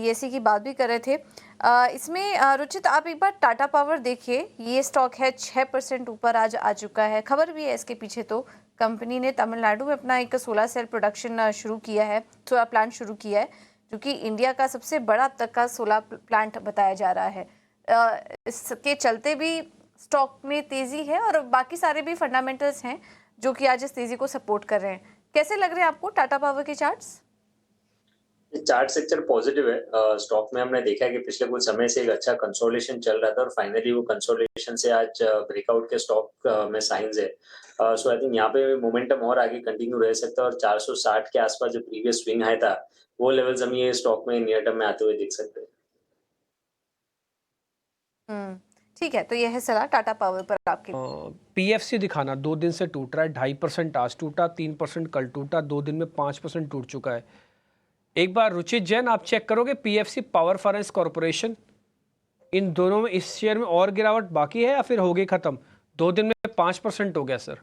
BSE की बात भी कर रहे थे। इसमें रुचित आप एक बार टाटा पावर देखिए, ये स्टॉक है 6% ऊपर आज आ चुका है। खबर भी है इसके पीछे, तो कंपनी ने तमिलनाडु में अपना एक सोलर सेल प्रोडक्शन शुरू किया है, सोलर प्लांट शुरू किया है, जो कि इंडिया का सबसे बड़ा अब तक का सोलर प्लांट बताया जा रहा है। इसके चलते भी स्टॉक में तेजी है और बाकी सारे भी फंडामेंटल्स हैं जो कि आज इस तेजी को सपोर्ट कर रहे हैं। कैसे लग रहे हैं आपको टाटा पावर के चार्ट्स? चार्ट सेक्टर पॉजिटिव है। स्टॉक में हमने देखा है कि पिछले कुछ समय से एक अच्छा कंसोलिडेशन चल रहा था और फाइनली वो कंसोलिडेशन से आज ब्रेकआउट के स्टॉक में साइंस है। सो आई थिंक यहाँ पे मोमेंटम और आगे कंटिन्यू रह सकता है और 460 के आसपास जो प्रीवियस स्विंग हाई था वो लेवल्स हम ये स्टॉक में नियर टर्म में आते हुए दिख सकते हैं। ठीक है, तो यह है सलाह टाटा पावर पर आपकी। पीएफसी दिखाना 2 दिन से टूट रहा है, 2.5% आज टूटा, 3% कल टूटा, 2 दिन में 5% टूट चुका है। एक बार रुचित जैन आप चेक करोगे पीएफसी पावर फाइनेंस कॉर्पोरेशन, इन दोनों में इस शेयर में और गिरावट बाकी है या फिर हो गई खत्म? 2 दिन में 5% हो गया सर।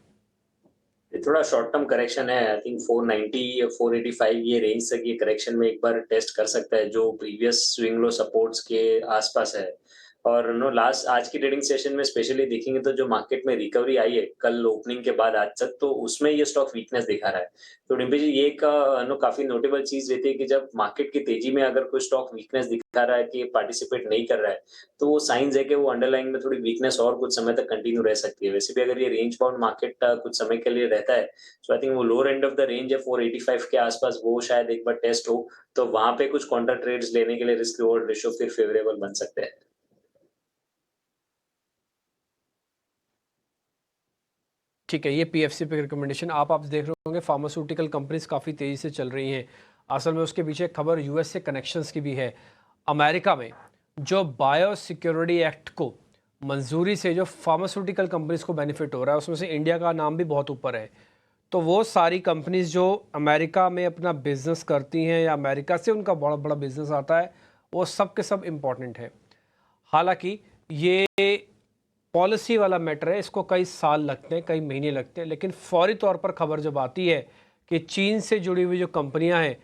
थोड़ा शॉर्ट टर्म करेक्शन है। आई थिंक 490 या 485 ये रेंज तक ये करेक्शन में एक बार टेस्ट कर सकता है जो प्रीवियस स्विंग लो सपोर्ट्स के आसपास है। और नो लास्ट आज की ट्रेडिंग सेशन में स्पेशली देखेंगे तो जो मार्केट में रिकवरी आई है कल ओपनिंग के बाद आज तक, तो उसमें ये स्टॉक वीकनेस दिखा रहा है। तो डिम्पी जी ये एक नो काफी नोटेबल चीज रहती है कि जब मार्केट की तेजी में अगर कोई स्टॉक वीकनेस दिखा रहा है कि पार्टिसिपेट नहीं कर रहा है तो वो साइंस है कि वो अंडरलाइन में थोड़ी वीकनेस और कुछ समय तक कंटिन्यू रह सकती है। वैसे भी अगर ये रेंज बाउंड मार्केट कुछ समय के लिए रहता है तो आई थिंक वो lower end of the range है 485 के आसपास, वो शायद एक बार टेस्ट हो तो वहां पे कुछ काउंटर ट्रेड्स लेने के लिए रिस्क रिवॉर्ड रेशियो फिर फेवरेबल बन सकते हैं। ठीक है, ये पीएफसी पे रिकमेंडेशन। आप देख रहे होंगे फार्मास्यूटिकल कंपनीज काफ़ी तेज़ी से चल रही हैं। असल में उसके पीछे खबर यूएस से कनेक्शंस की भी है। अमेरिका में जो बायो सिक्योरिटी एक्ट को मंजूरी से जो फार्मास्यूटिकल कंपनीज को बेनिफिट हो रहा है उसमें से इंडिया का नाम भी बहुत ऊपर है। तो वो सारी कंपनीज जो अमेरिका में अपना बिजनेस करती हैं या अमेरिका से उनका बड़ा बड़ा बिजनेस आता है वो सब के सब इम्पॉर्टेंट है। हालांकि ये पॉलिसी वाला मैटर है, इसको कई साल लगते हैं, कई महीने लगते हैं, लेकिन फौरी तौर पर खबर जब आती है कि चीन से जुड़ी हुई जो कंपनियां हैं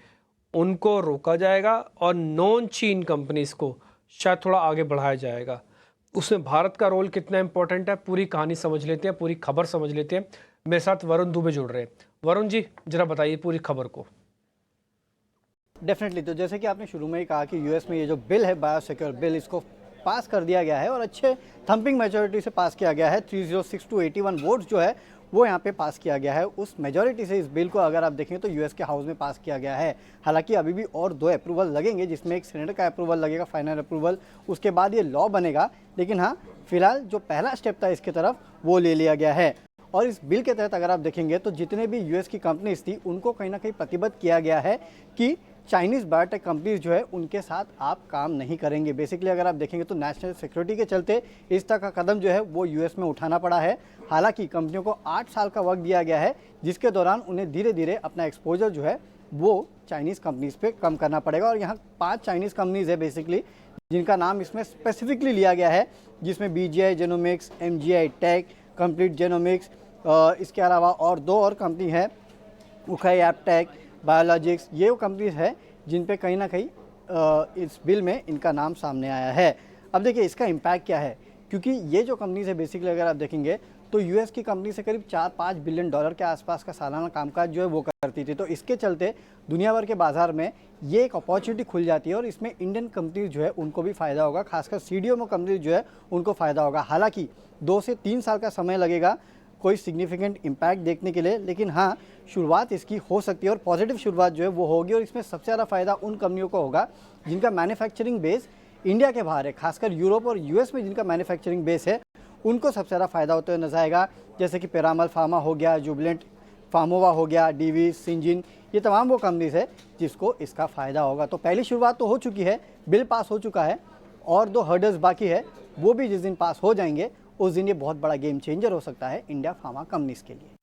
उनको रोका जाएगा और नॉन चीन कंपनीज को शायद थोड़ा आगे बढ़ाया जाएगा, उसमें भारत का रोल कितना इंपॉर्टेंट है पूरी कहानी समझ लेते हैं, पूरी खबर समझ लेते हैं। मेरे साथ वरुण दुबे जुड़ रहे हैं। वरुण जी जरा बताइए पूरी खबर को। डेफिनेटली, तो जैसे कि आपने शुरू में ही कहा कि यूएस में ये जो बिल है बायोसिक्योर बिल, इसको पास कर दिया गया है और अच्छे थंपिंग मेजॉरिटी से पास किया गया है। 306 to 81 वोट्स जो है वो यहाँ पे पास किया गया है। उस मेजॉरिटी से इस बिल को अगर आप देखें तो यूएस के हाउस में पास किया गया है। हालांकि अभी भी और 2 अप्रूवल लगेंगे, जिसमें एक सेनेट का अप्रूवल लगेगा, फाइनल अप्रूवल, उसके बाद ये लॉ बनेगा। लेकिन हाँ, फिलहाल जो पहला स्टेप था इसके तरफ वो ले लिया गया है। और इस बिल के तहत अगर आप देखेंगे तो जितने भी यूएस की कंपनीज थी उनको कहीं ना कहीं प्रतिबद्ध किया गया है कि चाइनीज़ बायोटेक कंपनीज जो है उनके साथ आप काम नहीं करेंगे। बेसिकली अगर आप देखेंगे तो नेशनल सिक्योरिटी के चलते इस तरह का कदम जो है वो यूएस में उठाना पड़ा है। हालांकि कंपनियों को 8 साल का वक्त दिया गया है, जिसके दौरान उन्हें धीरे धीरे अपना एक्सपोजर जो है वो चाइनीज़ कंपनीज पे कम करना पड़ेगा। और यहाँ 5 चाइनीज़ कंपनीज है बेसिकली जिनका नाम इसमें स्पेसिफिकली लिया गया है, जिसमें BGI genomics, MGI tech, complete genomics, इसके अलावा और 2 और कंपनी है, उखाई एपटेक, बायोलॉजिक्स। ये वो कंपनीज है जिन पे कहीं ना कहीं इस बिल में इनका नाम सामने आया है। अब देखिए इसका इम्पैक्ट क्या है, क्योंकि ये जो कंपनीज है बेसिकली अगर आप देखेंगे तो यूएस की कंपनी से करीब 4-5 बिलियन डॉलर के आसपास का सालाना कामकाज जो है वो करती थी। तो इसके चलते दुनिया भर के बाजार में ये एक अपॉर्चुनिटी खुल जाती है और इसमें इंडियन कंपनीज जो है उनको भी फ़ायदा होगा, खासकर सीडीएमओ कंपनीज जो है उनको फ़ायदा होगा। हालांकि 2 से 3 साल का समय लगेगा कोई सिग्निफिकेंट इम्पैक्ट देखने के लिए, लेकिन हाँ शुरुआत इसकी हो सकती है और पॉजिटिव शुरुआत जो है वो होगी। और इसमें सबसे ज़्यादा फ़ायदा उन कंपनियों को होगा जिनका मैन्युफैक्चरिंग बेस इंडिया के बाहर है, खासकर यूरोप और यूएस में जिनका मैन्युफैक्चरिंग बेस है उनको सबसे ज़्यादा फ़ायदा होते हुए नजर आएगा। जैसे कि पिरामल फार्मा हो गया, जुबिलेंट फार्मोवा हो गया, डीवी, सिंजिन, ये तमाम वो कंपनीज है जिसको इसका फ़ायदा होगा। तो पहली शुरुआत तो हो चुकी है, बिल पास हो चुका है और 2 हर्डल्स बाकी है, वो भी जिस दिन पास हो जाएंगे उस दिन ये बहुत बड़ा गेम चेंजर हो सकता है इंडिया फार्मा कंपनीज के लिए।